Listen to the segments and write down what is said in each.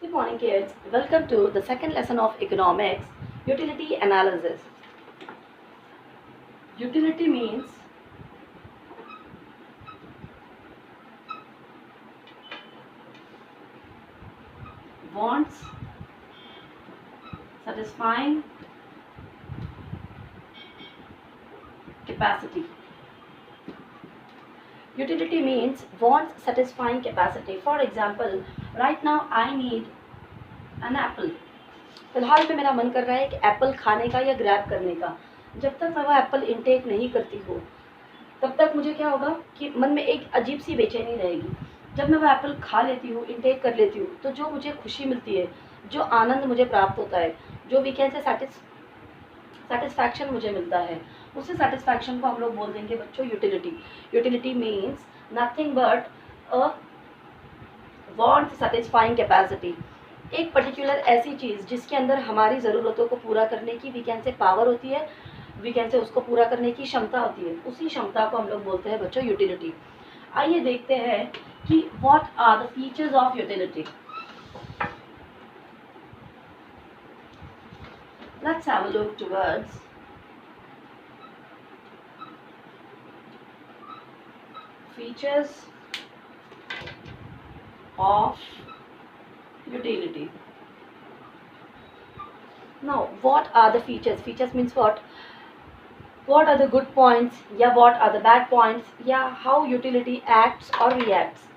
Good morning, kids. Welcome to the second lesson of economics, utility analysis. Utility means wants satisfying capacity. Utility means wants satisfying capacity. For example, right now I need an apple. फिलहाल पे मेरा मन कर रहा है कि Apple खाने का या ग्रैब करने का. जब तक मैं वो एप्पल इनटेक नहीं करती हूँ तब तक मुझे क्या होगा कि मन में एक अजीब सी बेचैनी रहेगी. जब मैं वो एप्पल खा लेती हूँ, इनटेक कर लेती हूँ, तो जो मुझे खुशी मिलती है, जो आनंद मुझे प्राप्त होता है, जो वीकेंड से सेटिस्फैक्शन मुझे मिलता है, उसी सेटिस्फैक्शन को हम लोग बोल देंगे बच्चों utility. Utility means nothing but a want satisfying capacity. एक पर्टिकुलर ऐसी चीज़ जिसके अंदर हमारी ज़रूरतों को पूरा करने की वीकेंड से पावर होती है, वीकेंड से उसको पूरा करने की क्षमता होती है, उसी क्षमता को हम लोग बोलते हैं बच्चों यूटिलिटी. आइए देखते हैं कि what are the features of utility. Let's have a look towards features of utility. Now, what are the features? Features means what? What are the good points? Yeah, what are the bad points? Yeah, how utility acts or reacts.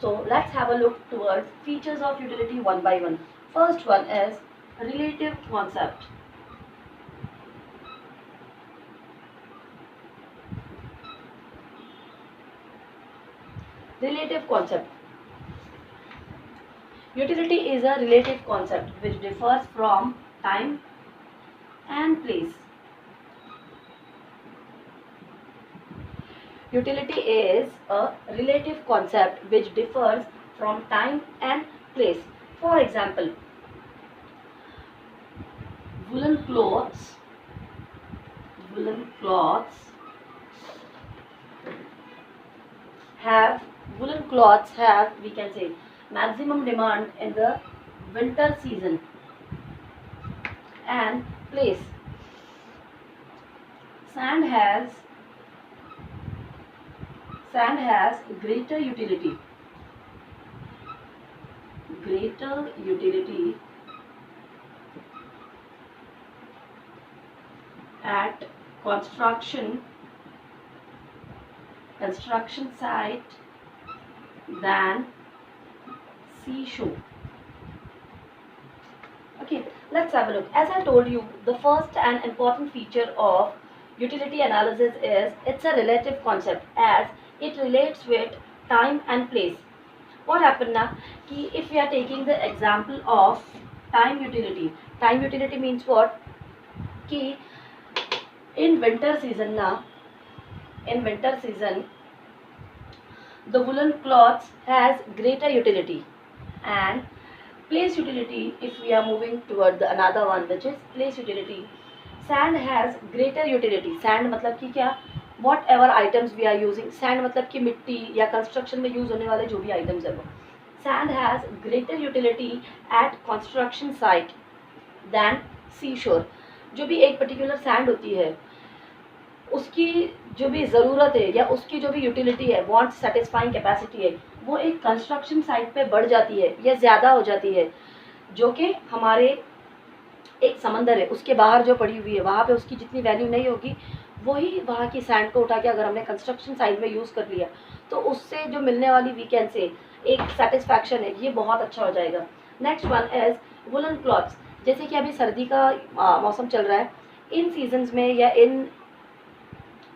So let's have a look towards features of utility one by one. First one is relative concept. Relative concept. Utility is a relative concept which differs from time and place. Utility is a relative concept which differs from time and place. For example, woolen cloths have we can say maximum demand in the winter season and place. Sand has greater utility at construction site than seashore. Okay, let's have a look. As I told you, the first and important feature of utility analysis is it's a relative concept as it relates with time and place. What happened now? Ki if we are taking the example of time utility means what? Ki in winter season the woolen cloths has greater utility. And place utility, if we are moving toward the another one which is place utility, sand has greater utility. sand मतलब कि क्या, whatever items we are using. Sand मतलब कि मिट्टी या construction में use होने वाले जो भी आइटम्स है वो. Sand has greater utility at construction site than sea shore. जो भी एक पर्टिकुलर सैंड होती है उसकी जो भी ज़रूरत है या उसकी जो भी यूटिलिटी है, वांट सेटिस्फाइंग कैपेसिटी है, वो एक कंस्ट्रक्शन साइट पे बढ़ जाती है या ज़्यादा हो जाती है. जो कि हमारे एक समंदर है उसके बाहर जो पड़ी हुई है वहाँ पे उसकी जितनी वैल्यू नहीं होगी, वही वहाँ की सैंड को उठा के अगर हमने कंस्ट्रक्शन साइट में यूज़ कर लिया तो उससे जो मिलने वाली वीकेंड से एक सेटिस्फैक्शन है, ये बहुत अच्छा हो जाएगा. Next one is woollen clothes. जैसे कि अभी सर्दी का मौसम चल रहा है, इन सीजन्स में या इन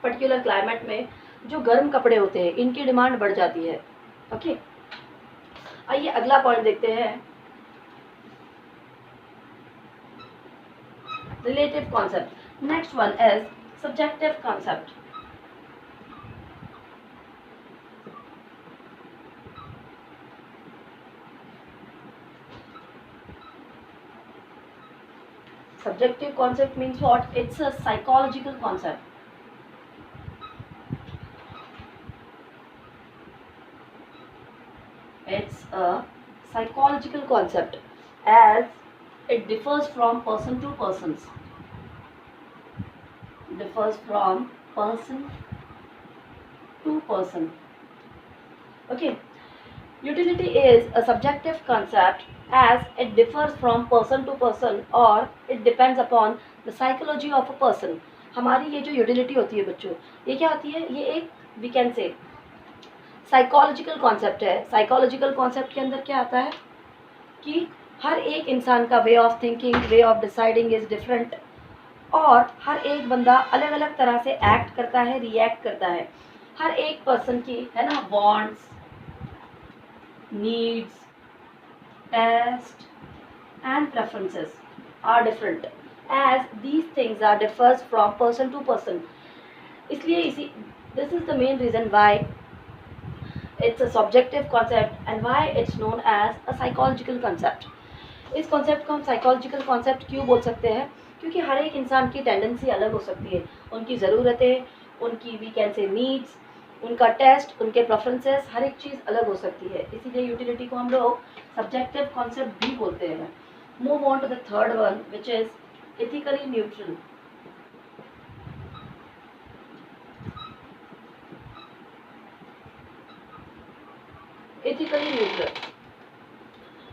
पर्टिकुलर क्लाइमेट में जो गर्म कपड़े होते हैं इनकी डिमांड बढ़ जाती है. ओके, आइए अगला पॉइंट देखते हैं, relative concept. Next one is subjective concept. Subjective concept means what? It's a psychological concept. It's a psychological psychological concept as it differs from person to persons. Differs from person to person. Okay. Utility is a subjective concept as it differs from person to person or it depends upon the psychology of a person. हमारी ये जो utility होती है बच्चों, ये क्या होती है? ये एक we can say psychological concept है. साइकोलॉजिकल कॉन्सेप्ट के अंदर क्या आता है कि हर एक इंसान का way of thinking, way of deciding is different और हर एक बंदा अलग अलग तरह से एक्ट करता है, रिएक्ट करता है. हर एक पर्सन की है ना wants, needs, taste and preferences are different as these things are differs from person to person. इसलिए इसी this is the main reason why it's a subjective concept and why it's known as a psychological concept. इस concept को हम psychological concept क्यों बोल सकते हैं? क्योंकि हर एक इंसान की टेंडेंसी अलग हो सकती है, उनकी ज़रूरतें, उनकी वी कैन से नीड्स, उनका टेस्ट, उनके प्रेफरेंसेस, हर एक चीज़ अलग हो सकती है. इसीलिए यूटिलिटी को हम लोग सब्जेक्टिव कॉन्सेप्ट भी बोलते हैं. Move on to the third one which is ethically neutral. Ethically neutral,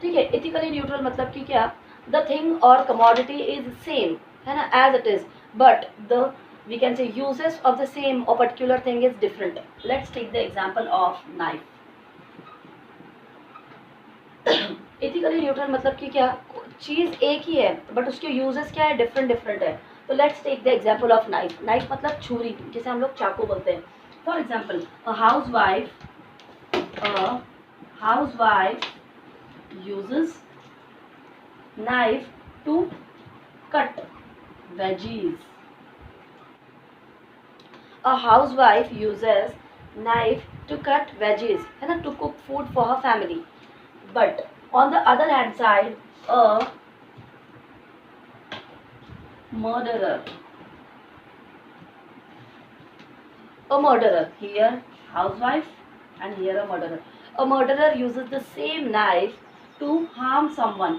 ठीक है. एथिकली न्यूट्रल मतलब कि क्या? द थिंग और कमोडिटी इज सेम, है ना, as it is, but the we can say uses of the same or particular thing is different. Let's take the example of knife. Ethically neutral मतलब कि क्या? चीज़ एक ही है बट उसके uses क्या है? डिफरेंट डिफरेंट है. तो let's take the example of knife. Knife मतलब छुरी, जिसे हम लोग चाकू बोलते हैं. For example a housewife uses knife to cut veggies. A housewife uses knife to cut veggies, है ना, to cook food for her family. But on the other hand side, a murderer, here housewife and here a murderer. A murderer uses the same knife to harm someone,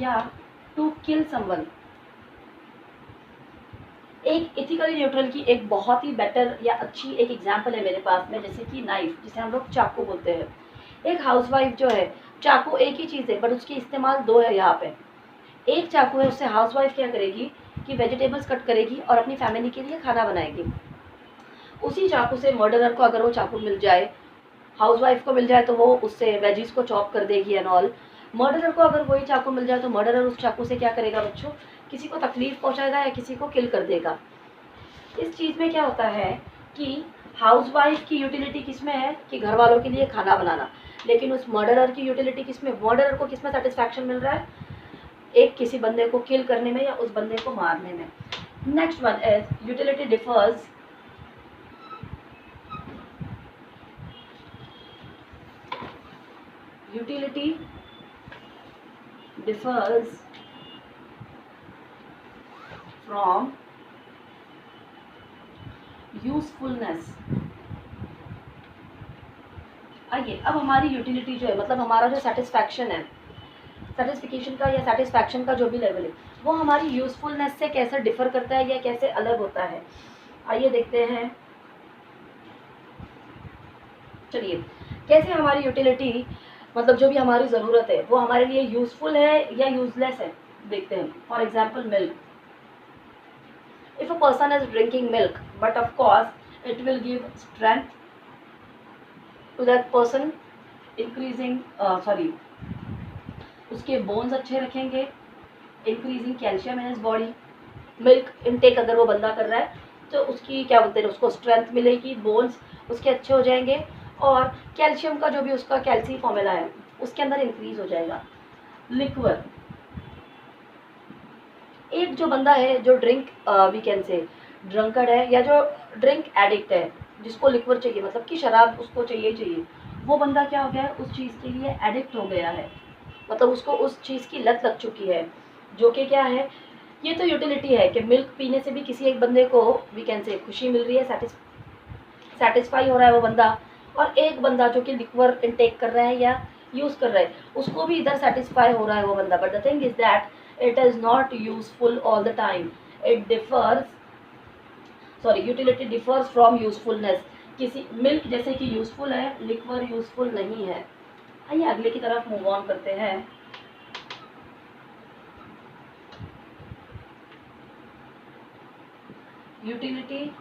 या to kill someone. एक ethically neutral की एक बहुत ही better या अच्छी एक example है मेरे पास में, जैसे कि नाइफ, जिसे हम लोग चाकू बोलते हैं. एक हाउसवाइफ जो है, चाकू एक ही चीज़ है बट उसके इस्तेमाल दो है. यहाँ पे एक चाकू है, उससे हाउसवाइफ क्या करेगी कि वेजिटेबल्स कट करेगी और अपनी फैमिली के लिए खाना बनाएगी. उसी चाकू से मर्डरर को अगर वो चाकू मिल जाए, हाउसवाइफ को मिल जाए, तो वो उससे वेजिस को चॉप कर देगी एंड ऑल. मर्डरर को अगर वही चाकू मिल जाए तो मर्डरर उस चाकू से क्या करेगा बच्चों? किसी को तकलीफ पहुंचाएगा या किसी को किल कर देगा. इस चीज़ में क्या होता है कि हाउसवाइफ की यूटिलिटी किस में है कि घर वालों के लिए खाना बनाना, लेकिन उस मर्डरर की यूटिलिटी किस में? मर्डरर को किस में सेटिस्फैक्शन मिल रहा है? एक किसी बंदे को किल करने में या उस बंदे को मारने में. Next one is utility differs from usefulness. आइए, अब हमारी यूटिलिटी जो है, मतलब हमारा जो सेटिस्फैक्शन है, सेटिस्फिकेशन का या सेटिस्फैक्शन का जो भी लेवल है, वो हमारी यूजफुलनेस से कैसे डिफर करता है या कैसे अलग होता है. आइए देखते हैं. चलिए, कैसे हमारी यूटिलिटी, मतलब जो भी हमारी ज़रूरत है, वो हमारे लिए यूजफुल है या यूजलेस है, देखते हैं. For example milk. If a person is drinking milk, but of course it will give strength to that person, उसके बोन्स अच्छे रखेंगे, increasing calcium in his body. Milk intake अगर वो बंदा कर रहा है तो उसकी क्या बोलते हैं, उसको स्ट्रेंथ मिलेगी, बोन्स उसके अच्छे हो जाएंगे और कैल्शियम का जो भी उसका कैल्शियम फॉर्मूला है उसके अंदर इंक्रीज हो जाएगा. लिक्वर, एक जो बंदा है जो drink we can say drunkard है या जो ड्रिंक एडिक्ट है, जिसको लिक्वर चाहिए, मतलब कि शराब उसको चाहिए, वो बंदा क्या हो गया है, उस चीज़ के लिए एडिक्ट हो गया है, मतलब उसको उस चीज़ की लत लग चुकी है, जो कि क्या है, ये तो यूटिलिटी है कि मिल्क पीने से भी किसी एक बंदे को वी कैन से खुशी मिल रही है, सेटिस्फाई हो रहा है वो बंदा, और एक बंदा जो कि लिक्वर इनटेक कर रहा है या यूज़ कर रहा है, उसको भी इधर सेटिस्फाई हो रहा है वो बंदा, but the thing is that it is not useful all the time, it differs, sorry, utility differs from usefulness. किसी मिल्क जैसे कि यूजफुल है, लिक्वर यूजफुल नहीं है। आइए अगले की तरफ मूव ऑन करते हैं। Utility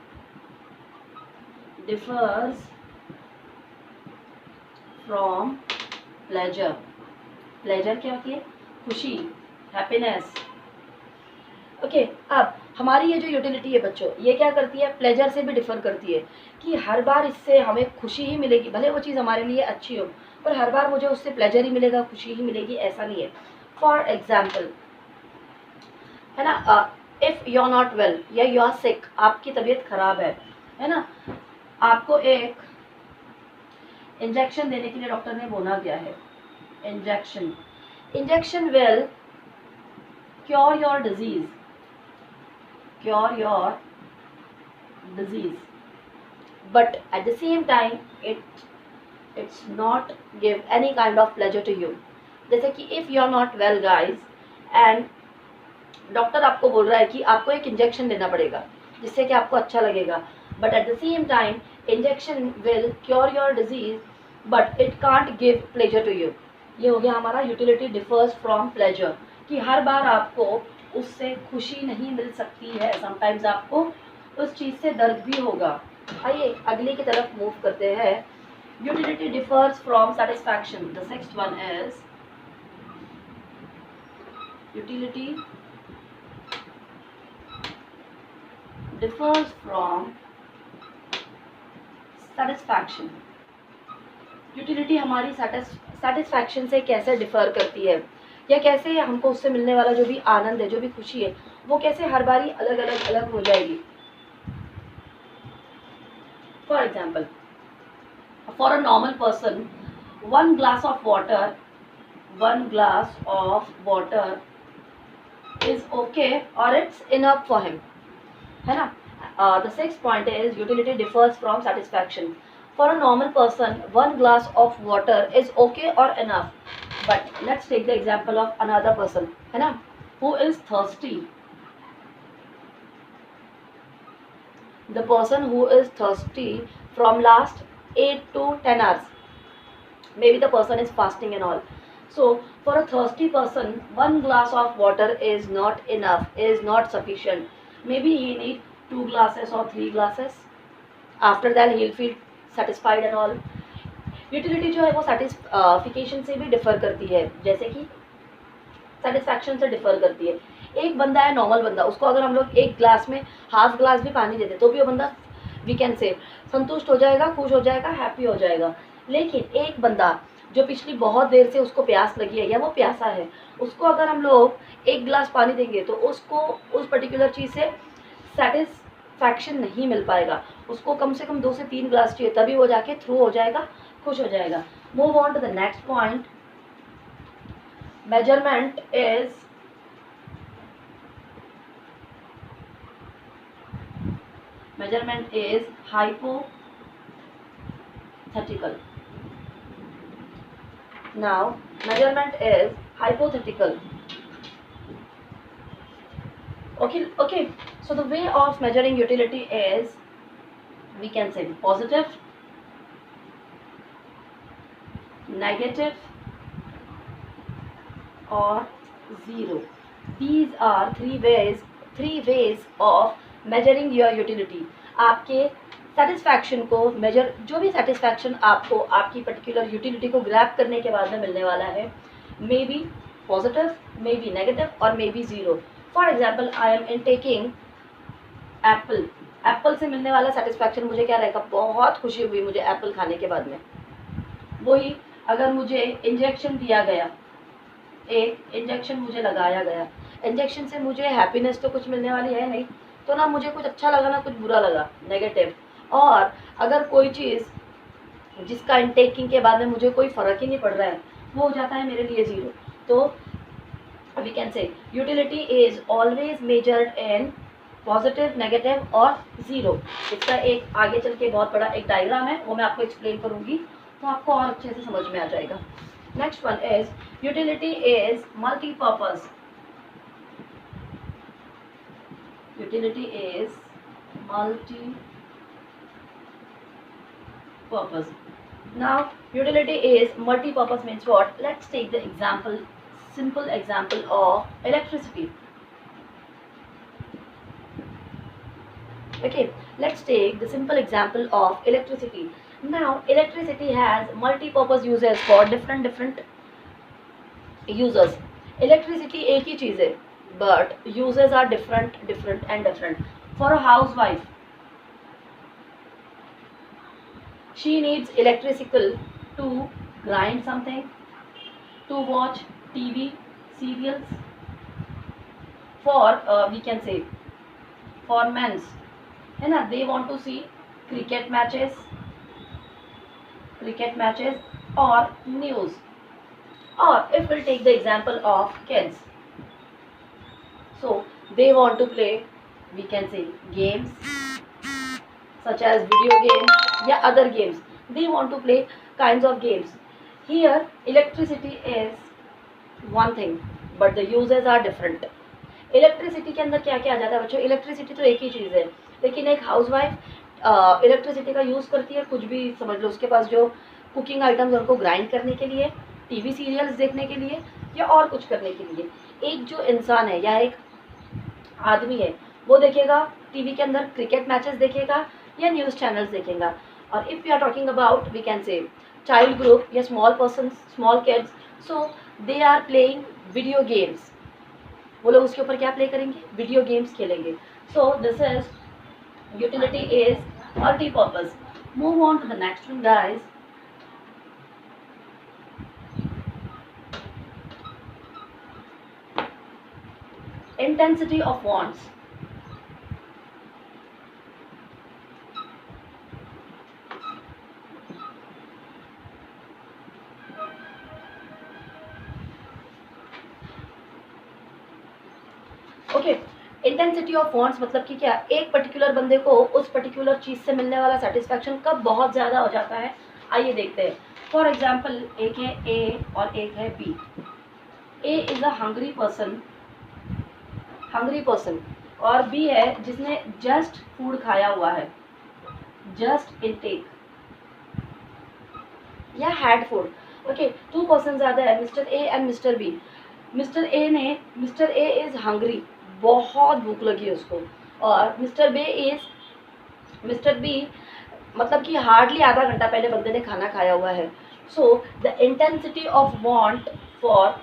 differs from pleasure. Pleasure क्या होती है? खुशी, हैप्पीनेस। ओके, अब हमारी ये जो यूटिलिटी है बच्चों, ये क्या करती है? प्लेजर से भी डिफर करती है कि हर बार इससे हमें खुशी ही मिलेगी, भले वो चीज़ हमारे लिए अच्छी हो, पर हर बार मुझे उससे प्लेजर ही मिलेगा, खुशी ही मिलेगी, ऐसा नहीं है। फॉर एग्जाम्पल, है ना, if you are not well या यू आर सिक, आपकी तबीयत खराब है ना, आपको एक इंजेक्शन देने के लिए डॉक्टर ने बोला गया है। Injection will cure your disease, but at the same time it's not give any kind of pleasure to you। जैसे कि if you are not well guys and doctor आपको बोल रहा है कि आपको एक इंजेक्शन लेना पड़ेगा जिससे कि आपको अच्छा लगेगा, but at the same time injection will cure your disease but it can't give pleasure to you। ये हो गया हमारा यूटिलिटी डिफर्स फ्रॉम प्लेजर, कि हर बार आपको उससे खुशी नहीं मिल सकती है, समटाइम्स आपको उस चीज़ से दर्द भी होगा। आइए अगले की तरफ मूव करते हैं। Utility differs from satisfaction. The next one is utility differs from satisfaction. Utility हमारी सेटिस्फैक्शन से कैसे डिफर करती है, या कैसे हमको उससे मिलने वाला जो भी आनंद है, जो भी खुशी है, वो कैसे हर बारी अलग अलग हो जाएगी। For example, for a normal person one glass of water is okay or it's enough for him, है ना। The sixth point is utility differs from satisfaction। For a normal person, one glass of water is okay or enough, but let's take the example of another person, है ना, who is thirsty। The person who is thirsty from last 8 to 10 hours, maybe the person is fasting and all, so for a thirsty person one glass of water is not enough, is not sufficient, maybe he need 2 glasses or 3 glasses, after that he'll feel satisfied and all। Utility जो है वो satisfaction से भी differ करती है, जैसे कि satisfaction से डिफर करती है। एक बंदा है नॉर्मल बंदा, उसको अगर हम लोग एक ग्लास में हाफ ग्लास भी पानी दे दे तो भी वो बंदा वी कैन से संतुष्ट हो जाएगा, खुश हो जाएगा, हैप्पी हो जाएगा। लेकिन एक बंदा जो पिछली बहुत देर से उसको प्यास लगी है या वो प्यासा है, उसको अगर हम लोग एक गिलास पानी देंगे तो उसको उस पर्टिकुलर चीज़ से सेटिस्फैक्शन नहीं मिल पाएगा, उसको कम से कम 2 से 3 गिलास चाहिए, तभी वो जाके थ्रू हो जाएगा, खुश हो जाएगा। Move on to the next point. Measurement is hypothetical। Now measurement is hypothetical। Okay, so the way of measuring utility is, we can say positive, negative or zero। These are three ways of measuring your utility। आपके satisfaction को major, जो भी satisfaction आपको आपकी particular utility को grab करने के बाद में मिलने वाला है, may be positive, may be negative और may be zero. For example, I am intaking apple से मिलने वाला सेटिस्फैक्शन मुझे क्या रहेगा? बहुत खुशी हुई मुझे एप्पल खाने के बाद में। वही अगर मुझे इंजेक्शन दिया गया, एक इंजेक्शन मुझे लगाया गया, इंजेक्शन से मुझे हैप्पीनेस तो कुछ मिलने वाली है नहीं, तो ना मुझे कुछ अच्छा लगा ना कुछ बुरा लगा, नेगेटिव। और अगर कोई चीज़ जिसका इनटेकिंग के बाद में मुझे कोई फ़र्क ही नहीं पड़ रहा है, वो हो जाता है मेरे लिए ज़ीरो। तो we can say utility is always measured in positive, negative और ज़ीरो। इसका एक आगे चल के बहुत बड़ा एक डायग्राम है, वो मैं आपको एक्सप्लेन करूँगी तो आपको और अच्छे से समझ में आ जाएगा। Next one is utility is multipurpose. Utility is multi-purpose. Now, utility is multi-purpose means what? Let's take the example, simple example of electricity. Okay, let's take the simple example of electricity. Now, electricity has multi-purpose uses for different users. Electricity एक ही चीज़ है, but uses are different and different. For a housewife, she needs electrical to grind something, to watch TV serials. For we can say for men's, है ना, they want to see cricket matches or news. Or if we'll take the example of kids, so they want to play, we can say, games such as video games या other games. They want to play kinds of games. Here electricity is one thing but the uses are different. Electricity के अंदर क्या क्या आ जाता है बच्चों? Electricity तो एक ही चीज़ है, लेकिन एक हाउसवाइफ इलेक्ट्रिसिटी का यूज़ करती है, कुछ भी समझ लो, उसके पास जो कुकिंग आइटम्स उनको ग्राइंड करने के लिए, टीवी सीरियल्स देखने के लिए या और कुछ करने के लिए। एक जो इंसान है या एक आदमी है वो देखेगा टीवी के अंदर क्रिकेट मैचेस देखेगा या न्यूज़ चैनल्स देखेगा। और if you are talking about we can say child group या small person, small kids, so they are playing video games. वो लोग उसके ऊपर क्या प्ले करेंगे? वीडियो गेम्स खेलेंगे। So this is utility is multipurpose. Move on to the next one guys. Intensity of wants. Okay, intensity of wants मतलब कि क्या? एक पर्टिकुलर बंदे को उस पर्टिकुलर चीज़ से मिलने वाला सेटिस्फैक्शन कब बहुत ज़्यादा हो जाता है, आइए देखते हैं। फॉर एग्जाम्पल, एक है ए और एक है B. A is a hungry person और बी है जिसने जस्ट फूड खाया हुआ है, जस्ट इनटेक या हैड फूड। ओके, 2 पर्सन ज़्यादा है, mister A and mister B. Mister A is hungry, बहुत भूख लगी है उसको, और मिस्टर बी मतलब कि हार्डली आधा घंटा पहले बंदे ने खाना खाया हुआ है। So the intensity of want for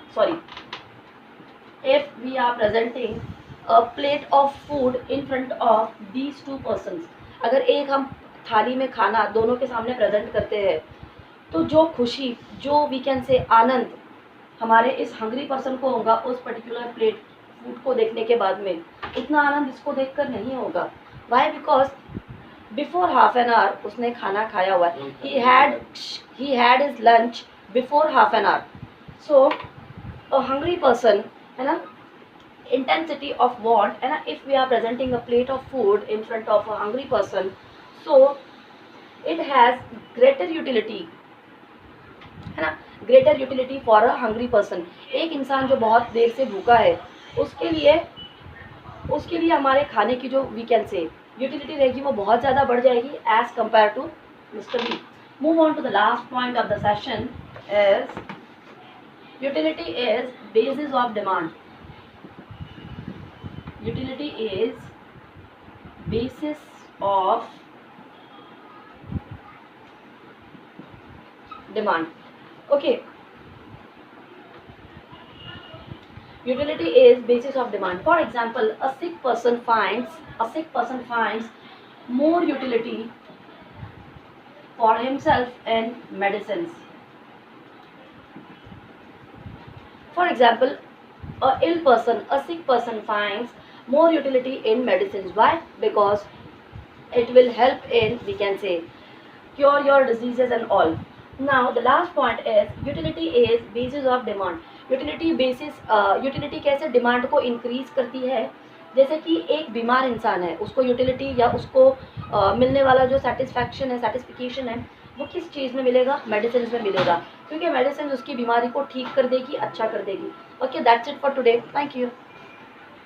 if we are presenting a plate of food in front of these two persons, अगर एक हम थाली में खाना दोनों के सामने प्रेजेंट करते हैं तो जो खुशी, जो वी कैन से आनंद हमारे इस हंग्री पर्सन को होगा उस पर्टिकुलर प्लेट फूड को देखने के बाद में, इतना आनंद इसको देखकर नहीं होगा। Why? Because before half an hour उसने खाना खाया हुआ है, he had his lunch before half an hour. So a hungry person, है ना, intensity of want, है ना, if we are presenting a plate of food in front of a hungry person, so it has greater utility, है ना, greater utility for a hungry person। एक इंसान जो बहुत देर से भूखा है उसके लिए हमारे खाने की जो वी कैन से यूटिलिटी रहेगी वो बहुत ज़्यादा बढ़ जाएगी as compare to mister B. Move on to the last point of the session is utility is basis of demand. Utility is basis of demand. Okay, utility is basis of demand. For example, a sick person finds more utility for himself in medicines. For example, a sick person finds more utility in medicines. Why? Because it will help in, we can say, cure your diseases and all. Now the last point is utility is basis of demand. Utility कैसे demand को increase करती है? जैसे कि एक बीमार इंसान है, उसको यूटिलिटी या उसको मिलने वाला जो सेटिस्फिकेशन है वो किस चीज़ में मिलेगा? मेडिसिन में मिलेगा, क्योंकि मेडिसिन उसकी बीमारी को ठीक कर देगी, अच्छा कर देगी। Okay, that's it for today, thank you.